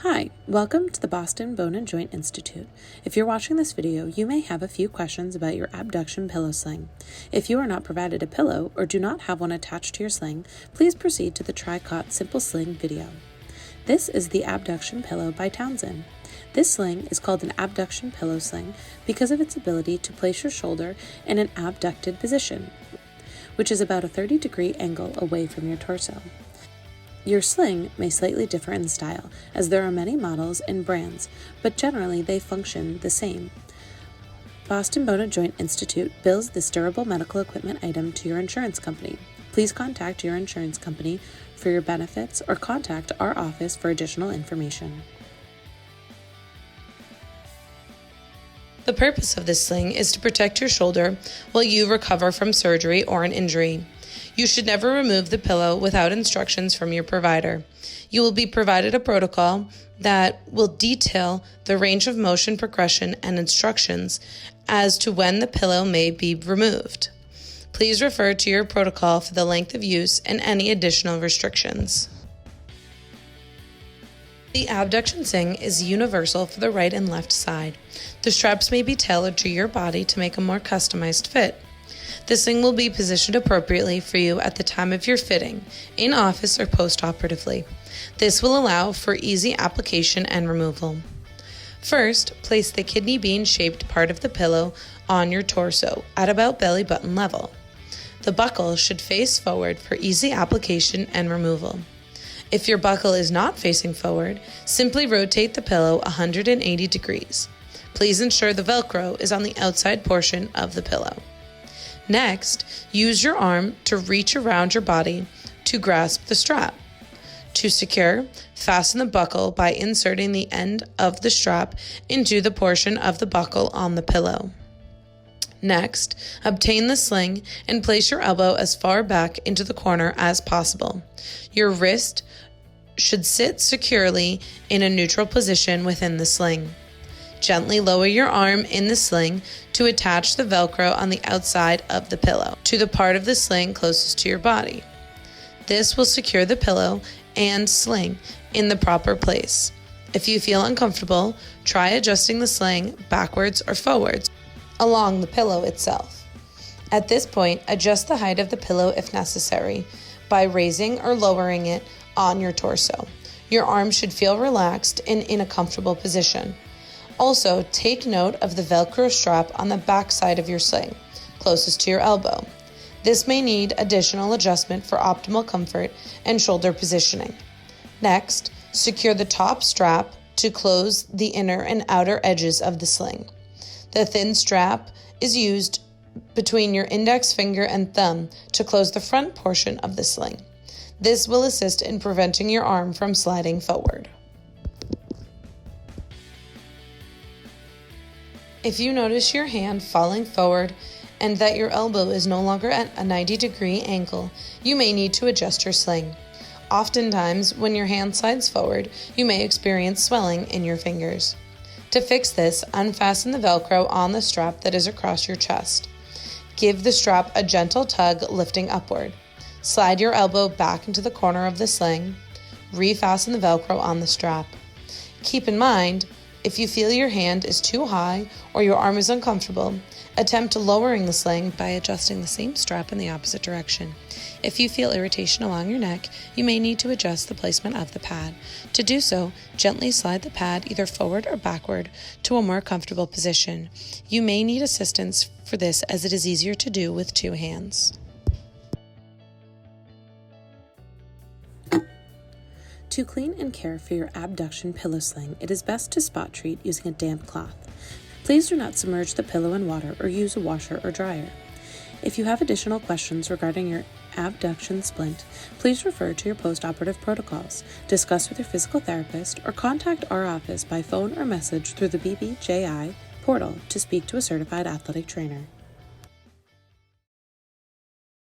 Hi, welcome to the Boston Bone and Joint Institute. If you're watching this video, you may have a few questions about your Abduction pillow sling. If you are not provided a pillow or do not have one attached to your sling, please proceed to the Tricot Simple Sling video. This is the Abduction pillow by Townsend. This sling is called an abduction pillow sling because of its ability to place your shoulder in an abducted position, which is about a 30-degree angle away from your torso. Your sling may slightly differ in style, as there are many models and brands, but generally they function the same. Boston Bone and Joint Institute bills this durable medical equipment item to your insurance company. Please contact your insurance company for your benefits or contact our office for additional information. The purpose of this sling is to protect your shoulder while you recover from surgery or an injury. You should never remove the pillow without instructions from your provider. You will be provided a protocol that will detail the range of motion progression and instructions as to when the pillow may be removed. Please refer to your protocol for the length of use and any additional restrictions. The abduction sling is universal for the right and left side. The straps may be tailored to your body to make a more customized fit. The sling will be positioned appropriately for you at the time of your fitting, in office or post-operatively. This will allow for easy application and removal. First, place the kidney bean-shaped part of the pillow on your torso at about belly button level. The buckle should face forward for easy application and removal. If your buckle is not facing forward, simply rotate the pillow 180 degrees. Please ensure the Velcro is on the outside portion of the pillow. Next, use your arm to reach around your body to grasp the strap. To secure, fasten the buckle by inserting the end of the strap into the portion of the buckle on the pillow. Next, obtain the sling and place your elbow as far back into the corner as possible. Your wrist should sit securely in a neutral position within the sling. Gently lower your arm in the sling to attach the Velcro on the outside of the pillow to the part of the sling closest to your body. This will secure the pillow and sling in the proper place. If you feel uncomfortable, try adjusting the sling backwards or forwards along the pillow itself. At this point, adjust the height of the pillow if necessary by raising or lowering it on your torso. Your arm should feel relaxed and in a comfortable position. Also, take note of the Velcro strap on the back side of your sling, closest to your elbow. This may need additional adjustment for optimal comfort and shoulder positioning. Next, secure the top strap to close the inner and outer edges of the sling. The thin strap is used between your index finger and thumb to close the front portion of the sling. This will assist in preventing your arm from sliding forward. If you notice your hand falling forward and that your elbow is no longer at a 90-degree angle, you may need to adjust your sling. Oftentimes, when your hand slides forward, you may experience swelling in your fingers. To fix this, unfasten the Velcro on the strap that is across your chest. Give the strap a gentle tug, lifting upward. Slide your elbow back into the corner of the sling. Refasten the Velcro on the strap. Keep in mind, if you feel your hand is too high or your arm is uncomfortable, attempt lowering the sling by adjusting the same strap in the opposite direction. If you feel irritation along your neck, you may need to adjust the placement of the pad. To do so, gently slide the pad either forward or backward to a more comfortable position. You may need assistance for this as it is easier to do with two hands. To clean and care for your abduction pillow sling, it is best to spot treat using a damp cloth. Please do not submerge the pillow in water or use a washer or dryer. If you have additional questions regarding your abduction splint, please refer to your post-operative protocols, discuss with your physical therapist, or contact our office by phone or message through the BBJI portal to speak to a certified athletic trainer.